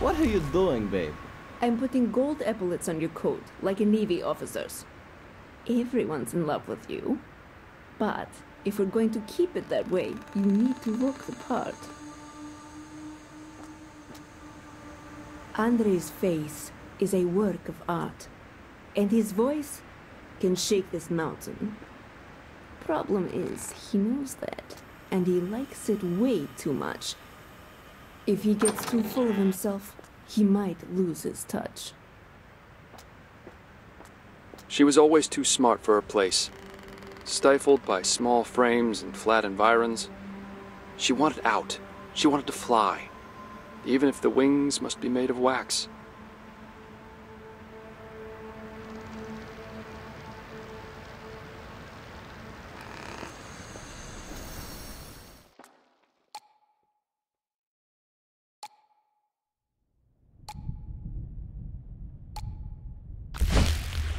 What are you doing, babe? I'm putting gold epaulets on your coat, like a Navy officer's. Everyone's in love with you. But if we're going to keep it that way, you need to look the part. Andre's face is a work of art, and his voice can shake this mountain. Problem is, he knows that, and he likes it way too much. If he gets too full of himself, he might lose his touch. She was always too smart for her place. Stifled by small frames and flat environs. She wanted out. She wanted to fly. Even if the wings must be made of wax.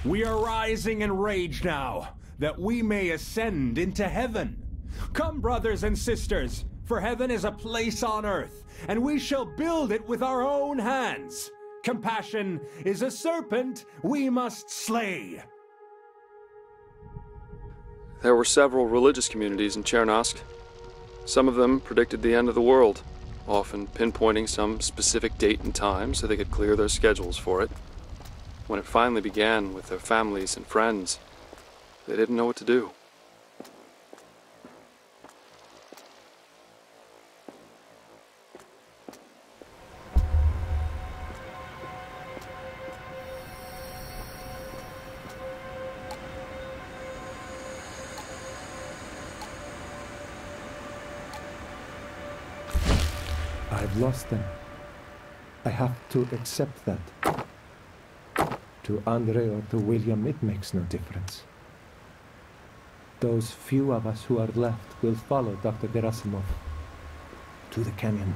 We are rising in rage now, that we may ascend into heaven. Come, brothers and sisters, for heaven is a place on earth, and we shall build it with our own hands. Compassion is a serpent we must slay. There were several religious communities in Chernosk. Some of them predicted the end of the world, often pinpointing some specific date and time so they could clear their schedules for it. When it finally began with their families and friends, they didn't know what to do. I've lost them. I have to accept that. To Andre or to William, it makes no difference. Those few of us who are left will follow Dr. Gerasimov to the canyon.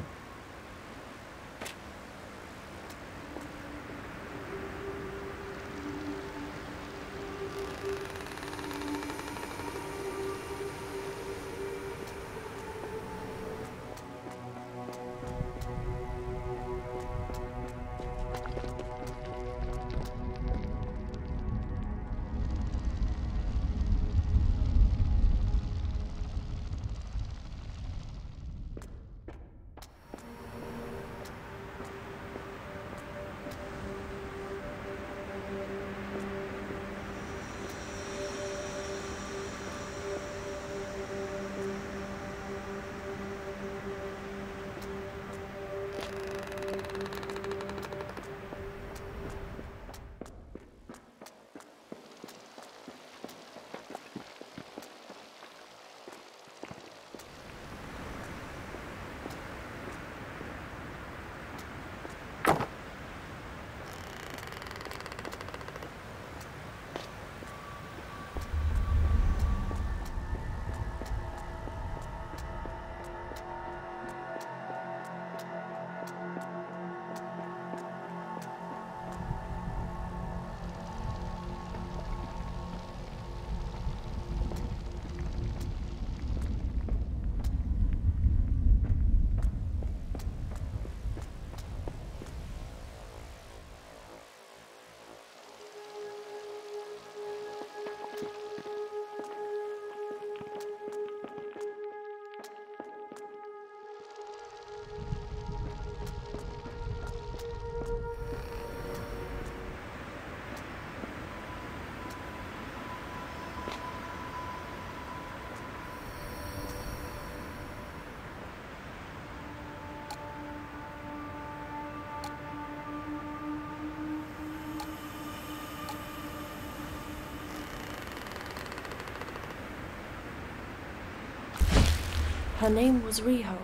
Her name was Riho.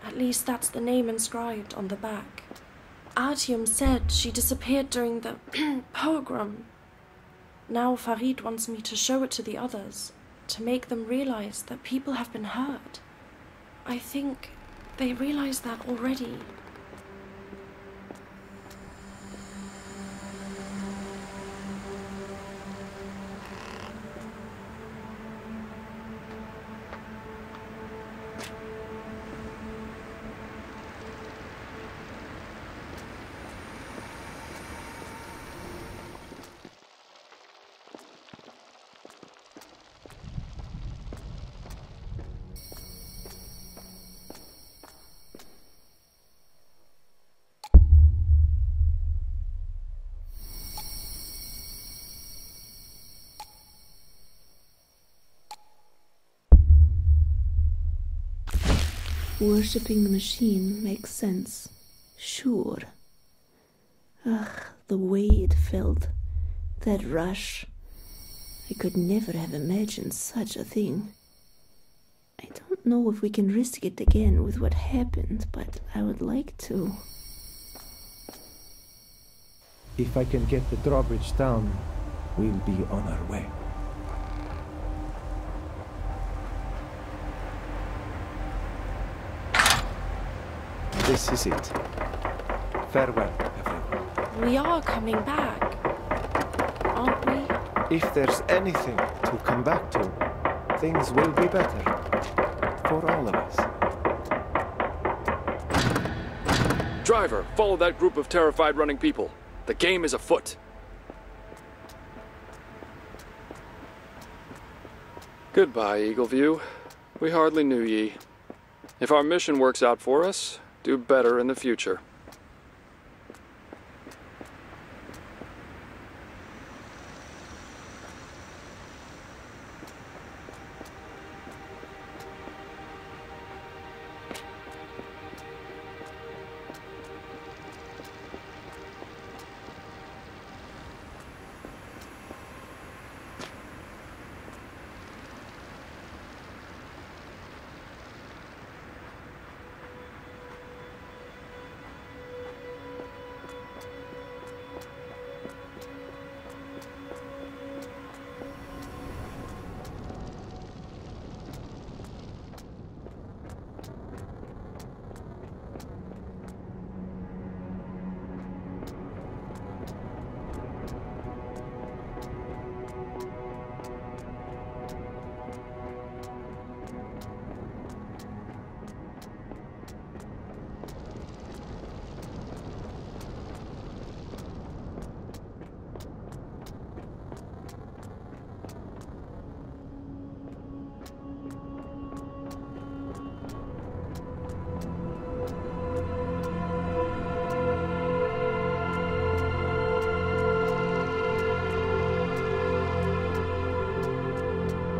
At least that's the name inscribed on the back. Artyom said she disappeared during the pogrom. Now Farid wants me to show it to the others, to make them realize that people have been hurt. I think they realize that already. Worshipping the machine makes sense. Sure. Ugh, the way it felt. That rush. I could never have imagined such a thing. I don't know if we can risk it again with what happened, but I would like to. If I can get the drawbridge down, we'll be on our way. This is it. Farewell, everyone. We are coming back, aren't we? If there's anything to come back to, things will be better. For all of us. Driver, follow that group of terrified running people. The game is afoot. Goodbye, Eagleview. We hardly knew ye. If our mission works out for us, do better in the future.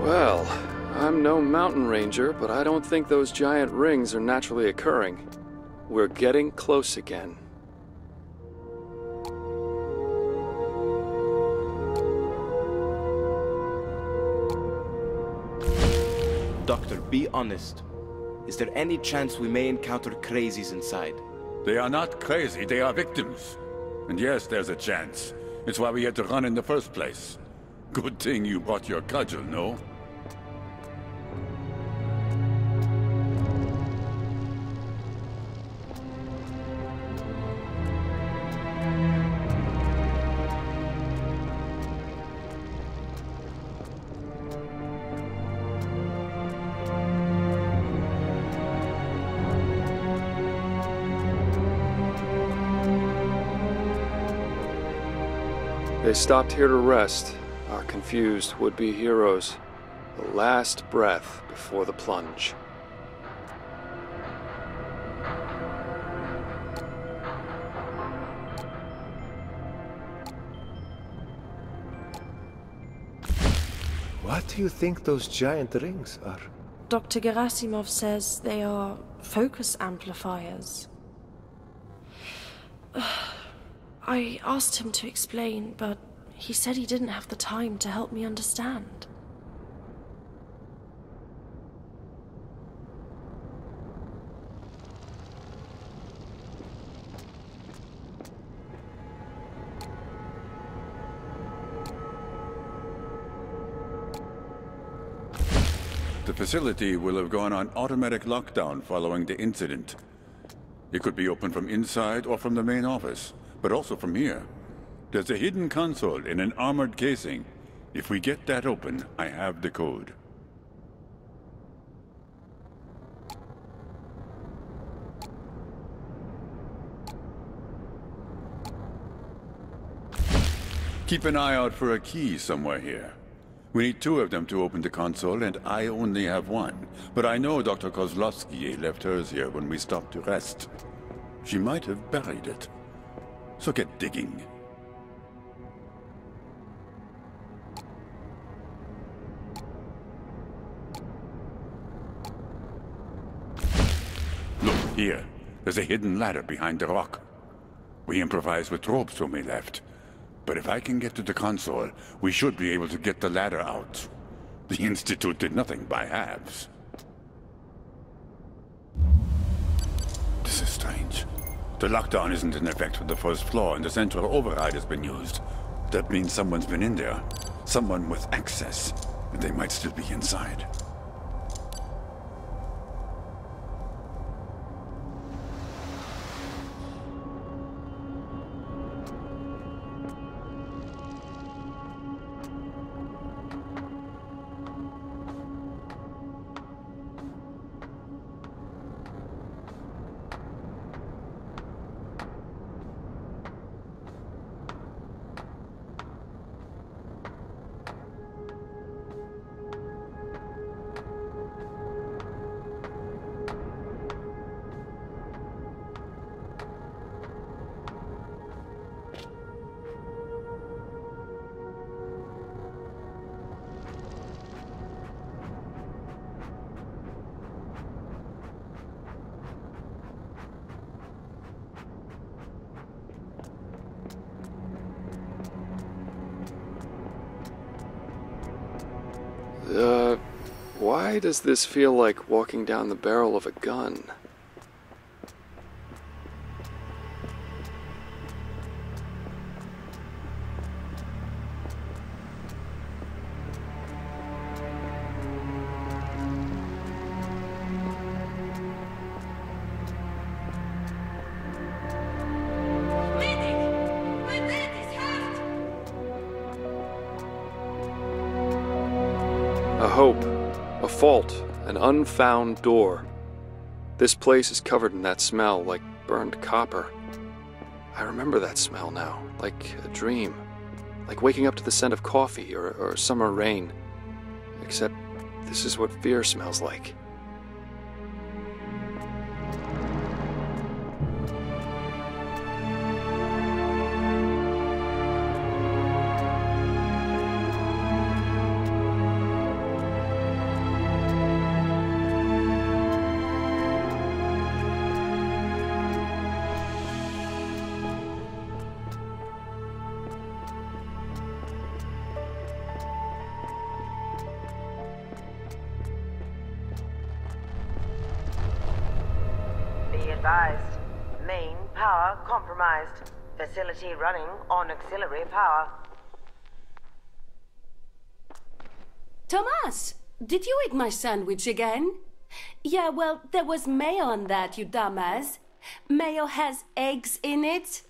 Well, I'm no mountain ranger, but I don't think those giant rings are naturally occurring. We're getting close again. Doctor, be honest. Is there any chance we may encounter crazies inside? They are not crazy, they are victims. And yes, there's a chance. It's why we had to run in the first place. Good thing you brought your cudgel, no? They stopped here to rest, our confused would-be heroes. The last breath before the plunge. What do you think those giant rings are? Dr. Gerasimov says they are focus amplifiers. I asked him to explain, but he said he didn't have the time to help me understand. The facility will have gone on automatic lockdown following the incident. It could be opened from inside or from the main office, but also from here. There's a hidden console in an armored casing. If we get that open, I have the code. Keep an eye out for a key somewhere here. We need 2 of them to open the console, and I only have 1. But I know Dr. Kozlovsky left hers here when we stopped to rest. She might have buried it. So get digging. Here, there's a hidden ladder behind the rock. We improvised with ropes when we left. But if I can get to the console, we should be able to get the ladder out. The Institute did nothing by halves. This is strange. The lockdown isn't in effect for the first floor, and the central override has been used. That means someone's been in there. Someone with access. And they might still be inside. Why does this feel like walking down the barrel of a gun? A hope, a fault, an unfound door. This place is covered in that smell, like burned copper. I remember that smell now, like a dream. Like waking up to the scent of coffee or summer rain. Except this is what fear smells like. Be advised. Main power compromised. Facility running on auxiliary power. Thomas, did you eat my sandwich again? Yeah, well, there was mayo on that, you dumbass. Mayo has eggs in it.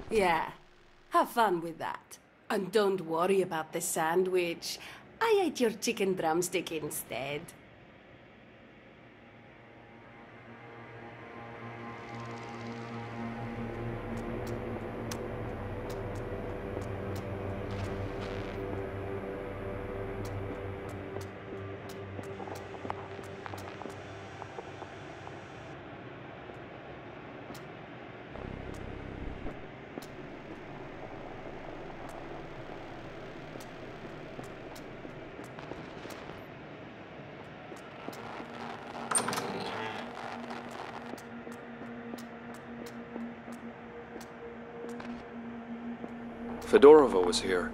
Yeah, have fun with that. And don't worry about the sandwich. I ate your chicken drumstick instead. Fedorova was here.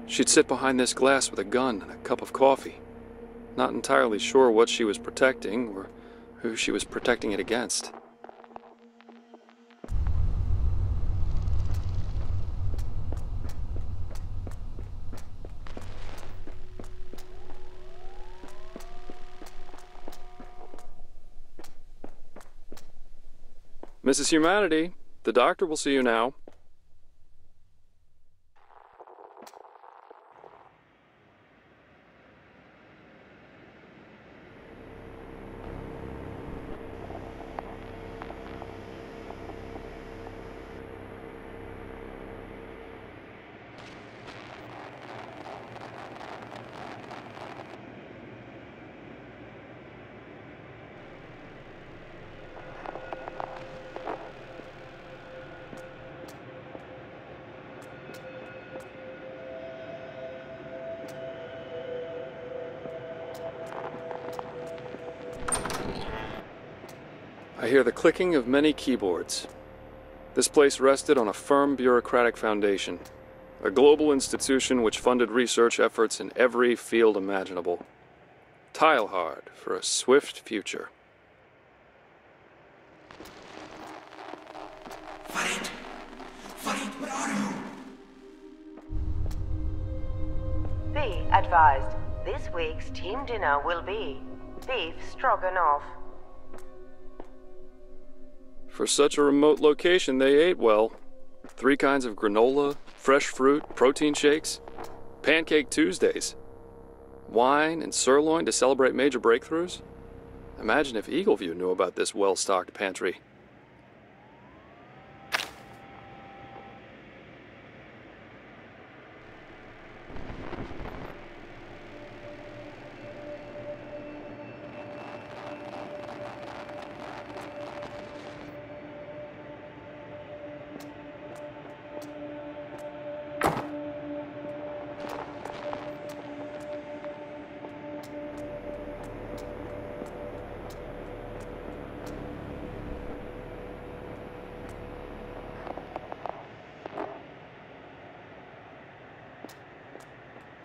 She'd sit behind this glass with a gun and a cup of coffee. Not entirely sure what she was protecting or who she was protecting it against. Mrs. Humanity, the doctor will see you now. I hear the clicking of many keyboards. This place rested on a firm bureaucratic foundation, a global institution which funded research efforts in every field imaginable. Tile hard for a swift future. Farid! Farid, where are you? Be advised, this week's team dinner will be beef stroganoff. For such a remote location, they ate well. 3 kinds of granola, fresh fruit, protein shakes, pancake Tuesdays, wine and sirloin to celebrate major breakthroughs. Imagine if Eagleview knew about this well-stocked pantry.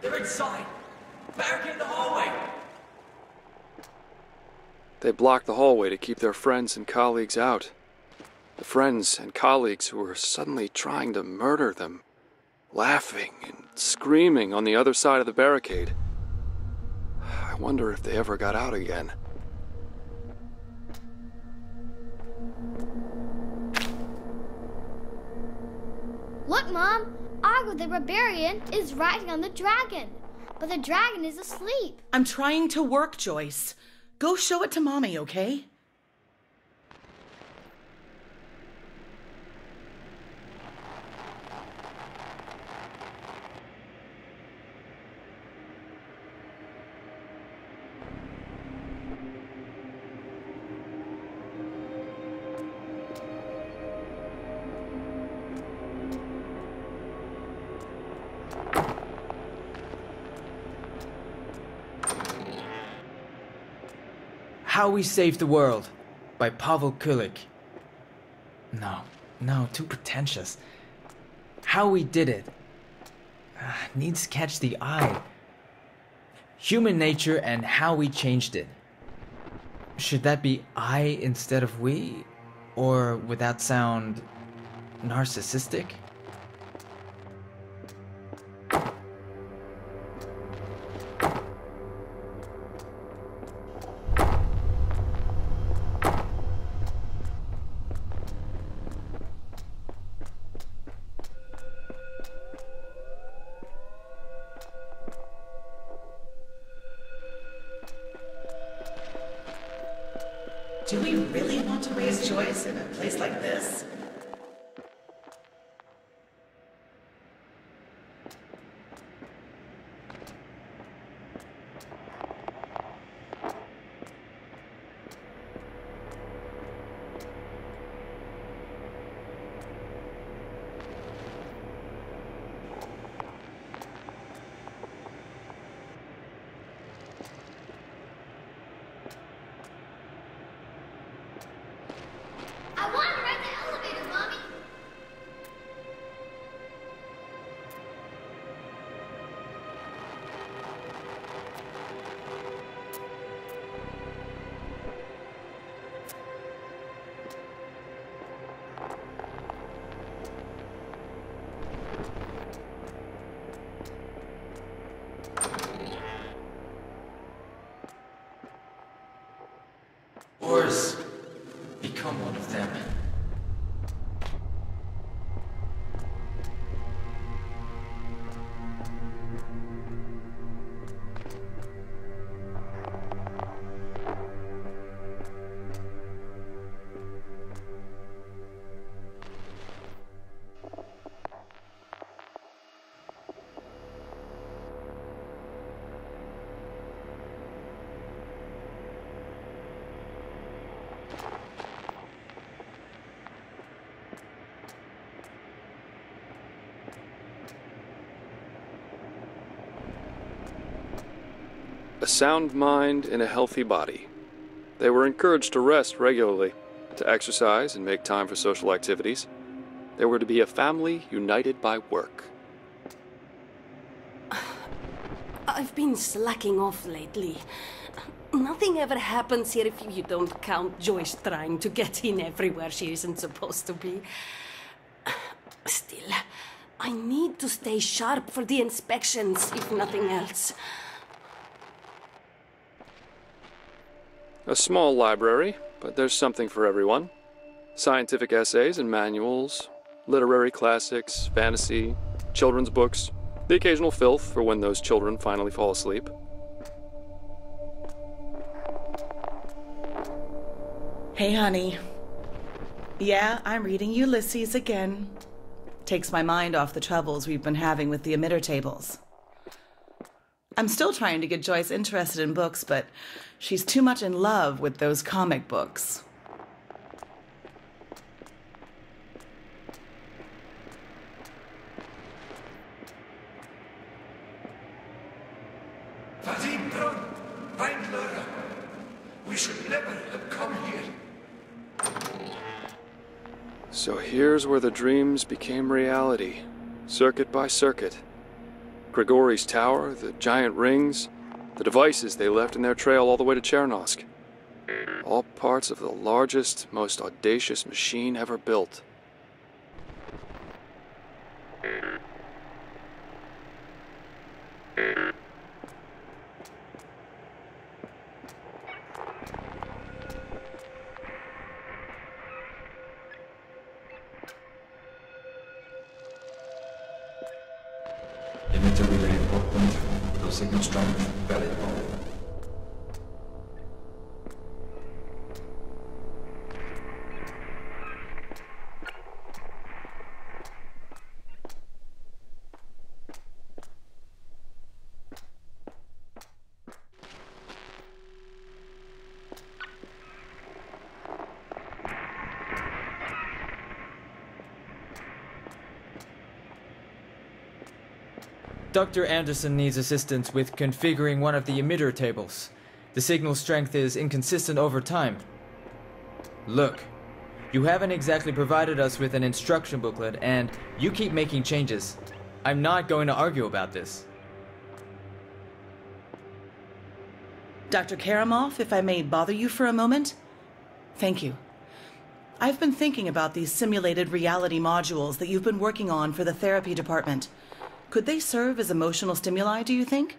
They're inside! Barricade the hallway! They blocked the hallway to keep their friends and colleagues out. The friends and colleagues who were suddenly trying to murder them, laughing and screaming on the other side of the barricade. I wonder if they ever got out again. Look, Mom! Argo the Barbarian is riding on the dragon, but the dragon is asleep. I'm trying to work, Joyce. Go show it to Mommy, okay? How We Saved the World by Pavel Kulik. No, too pretentious. How We Did It. Needs to catch the eye. Human Nature and How We Changed It. Should that be I instead of we? Or would that sound narcissistic? Do we really want to raise Joyce in a place like this? I want to ride the elevator, Mommy! Worse, become one of them. A sound mind in a healthy body. They were encouraged to rest regularly. to exercise and make time for social activities. They were to be a family united by work. I've been slacking off lately. Nothing ever happens here if you don't count Joyce trying to get in everywhere she isn't supposed to be. Still, I need to stay sharp for the inspections, if nothing else. A small library, but there's something for everyone. Scientific essays and manuals, literary classics, fantasy, children's books, the occasional filth for when those children finally fall asleep. Hey, honey. Yeah, I'm reading Ulysses again. Takes my mind off the troubles we've been having with the emitter tables. I'm still trying to get Joyce interested in books, but she's too much in love with those comic books. We should never have come here. So here's where the dreams became reality, circuit by circuit. Grigori's tower, the giant rings, the devices they left in their trail all the way to Chernosk. All parts of the largest, most audacious machine ever built. Emitter relay opened. Low signal strength variable. Dr. Anderson needs assistance with configuring one of the emitter tables. The signal strength is inconsistent over time. Look, you haven't exactly provided us with an instruction booklet, and you keep making changes. I'm not going to argue about this. Dr. Karamov, if I may bother you for a moment? Thank you. I've been thinking about these simulated reality modules that you've been working on for the therapy department. Could they serve as emotional stimuli, do you think?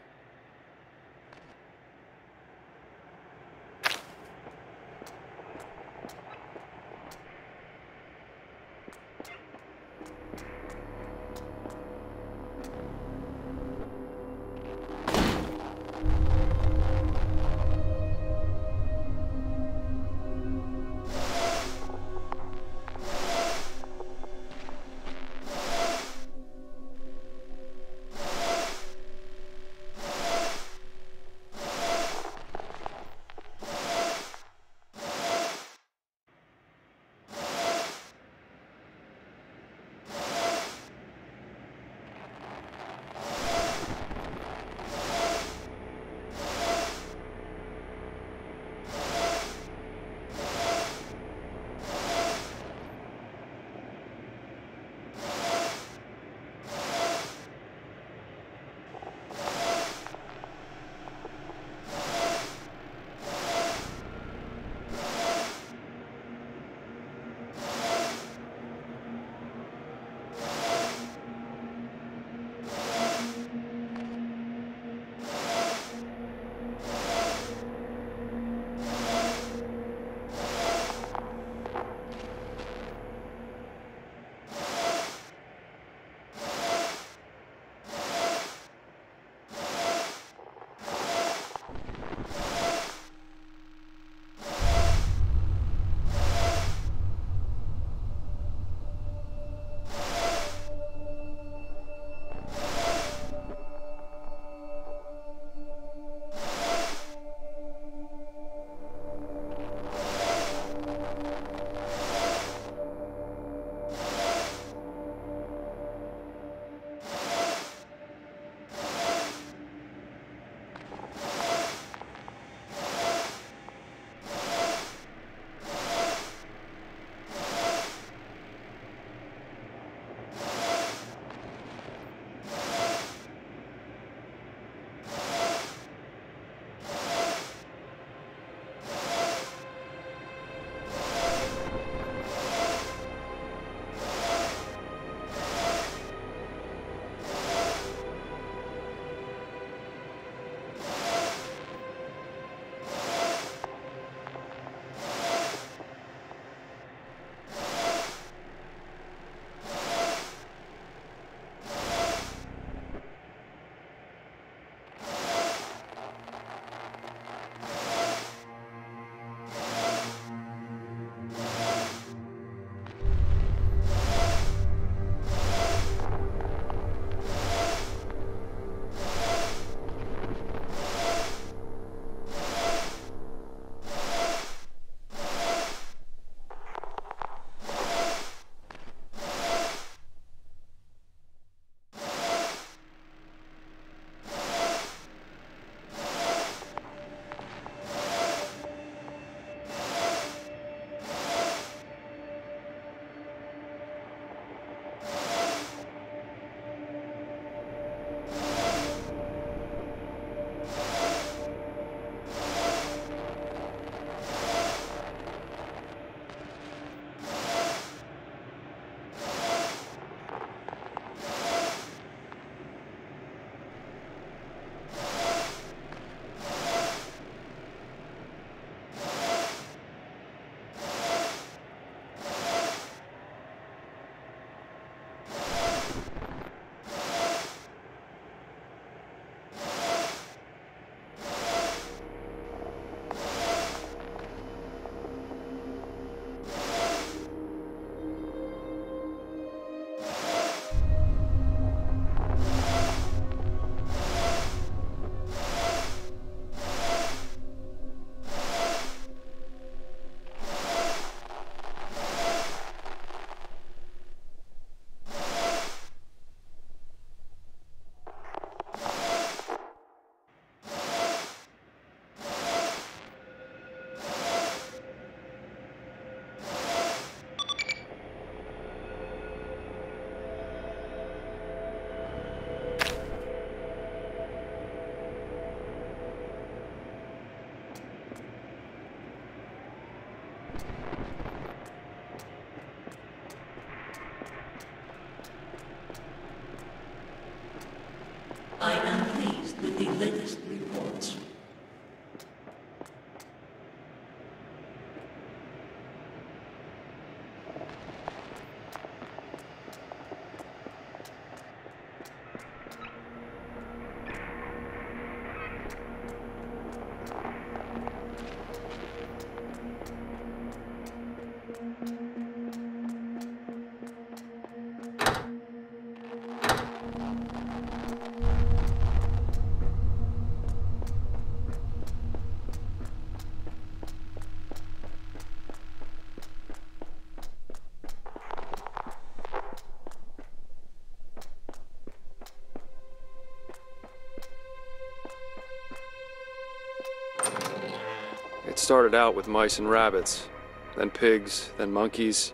started out with mice and rabbits, then pigs, then monkeys.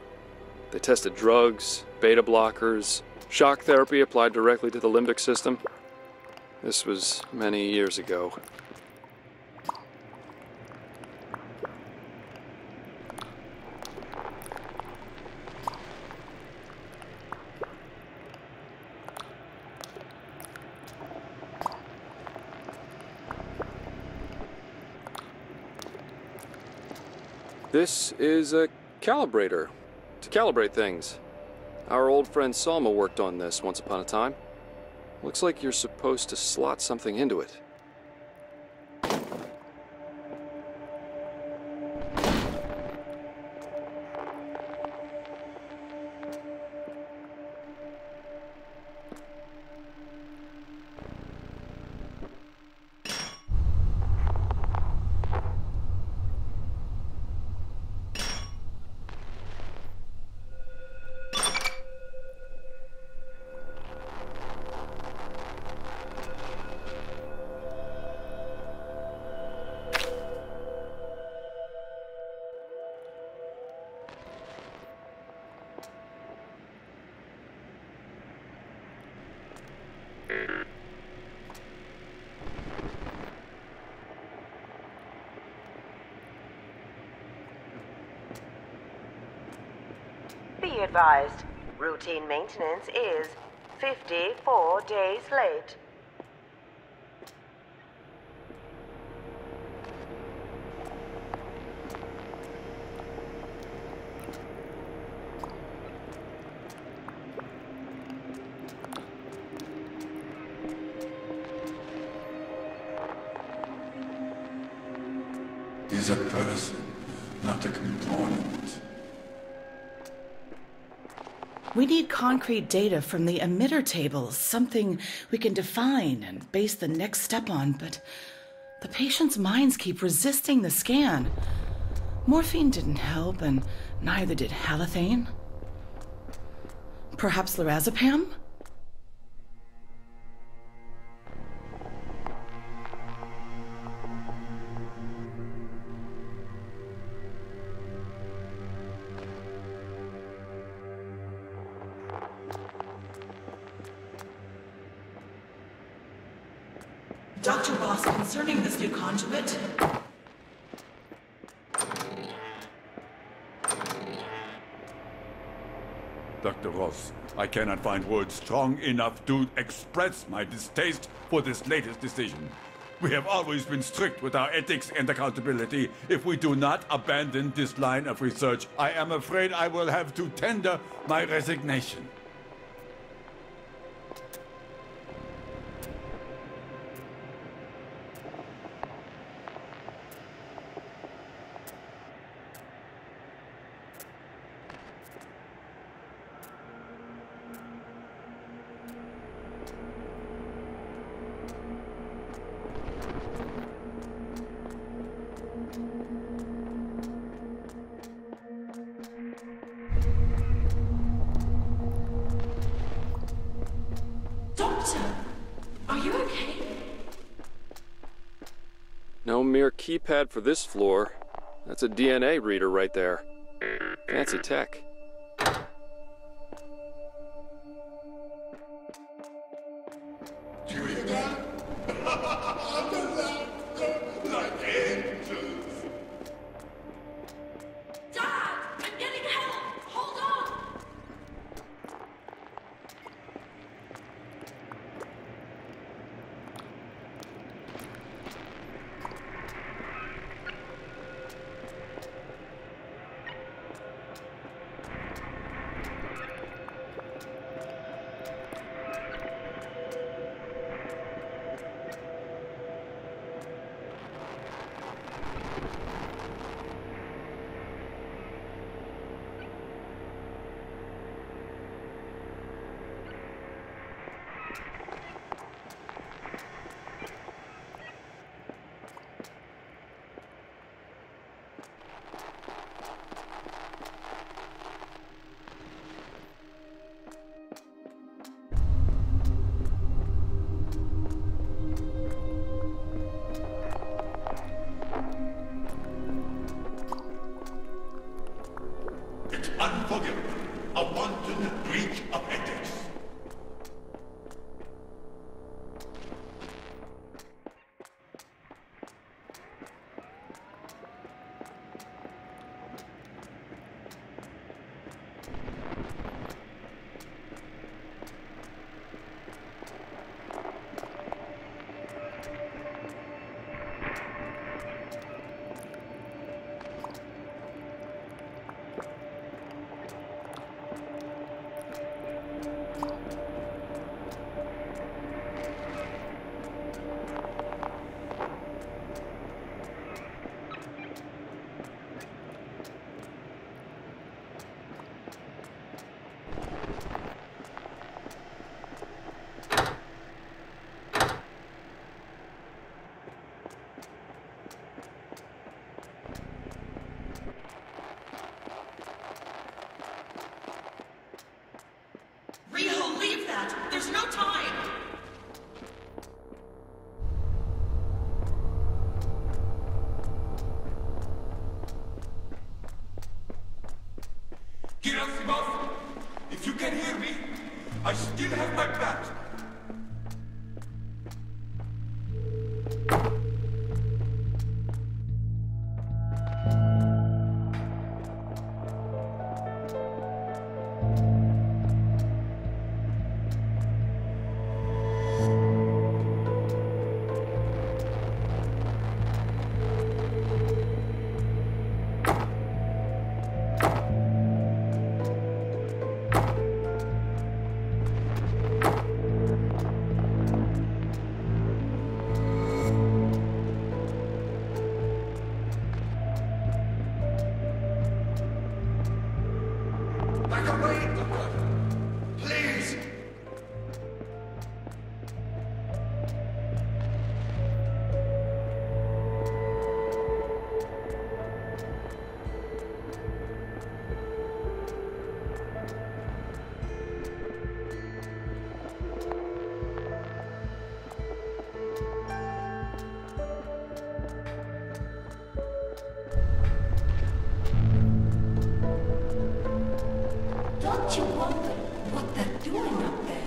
They tested drugs, beta blockers, shock therapy applied directly to the limbic system. This was many years ago. This is a calibrator, to calibrate things. Our old friend Salma worked on this once upon a time. Looks like you're supposed to slot something into it. Be advised, routine maintenance is 54 days late. He's a person, not a component. We need concrete data from the emitter tables, something we can define and base the next step on, but the patient's minds keep resisting the scan. Morphine didn't help, and neither did halothane. Perhaps lorazepam? Dr. Ross, concerning this new conjugate, Dr. Ross, I cannot find words strong enough to express my distaste for this latest decision. We have always been strict with our ethics and accountability. If we do not abandon this line of research, I am afraid I will have to tender my resignation. No mere keypad for this floor. That's a DNA reader right there. Fancy tech. appendix. Riho, leave that! There's no time! Gerasimov, if you can hear me, I still have my bat. Back away, Doctor! Please! Don't you wonder what they're doing up there?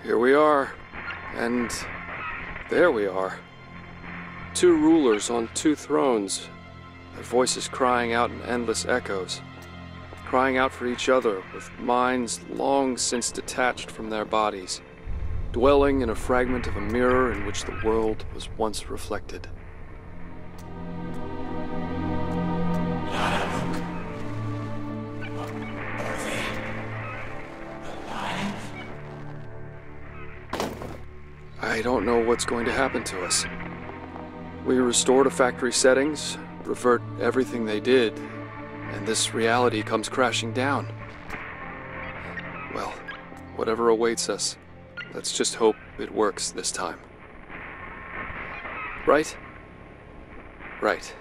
Here we are, and there we are. Two rulers on two thrones, their voices crying out in endless echoes. crying out for each other with minds long since detached from their bodies, dwelling in a fragment of a mirror in which the world was once reflected. I don't know what's going to happen to us. We restore to factory settings, revert everything they did, and this reality comes crashing down. Well, whatever awaits us, let's just hope it works this time. Right? Right.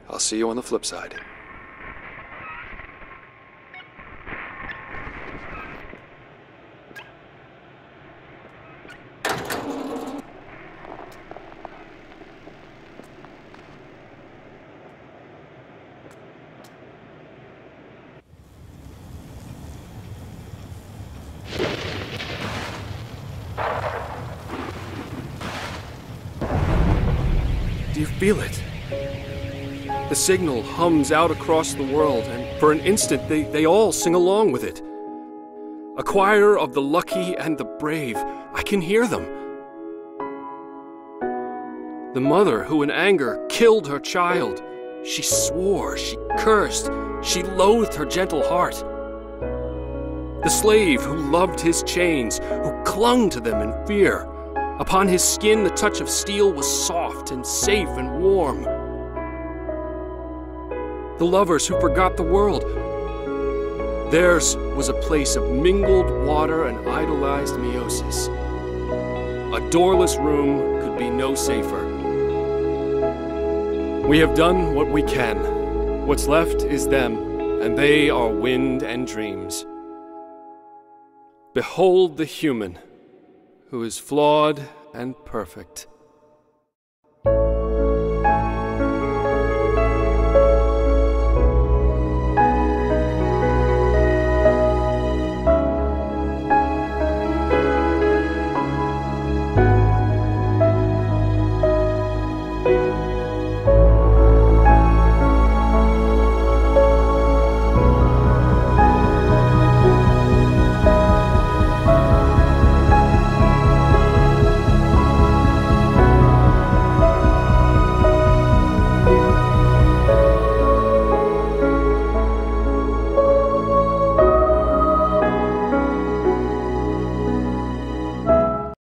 I'll see you on the flip side. Do you feel it? The signal hums out across the world, and for an instant they all sing along with it. A choir of the lucky and the brave. I can hear them. The mother who in anger killed her child. She swore, she cursed, she loathed her gentle heart. The slave who loved his chains, who clung to them in fear. Upon his skin the touch of steel was soft and safe and warm. The lovers who forgot the world. Theirs was a place of mingled water and idolized meiosis. A doorless room could be no safer. We have done what we can. What's left is them, and they are wind and dreams. Behold the human, who is flawed and perfect.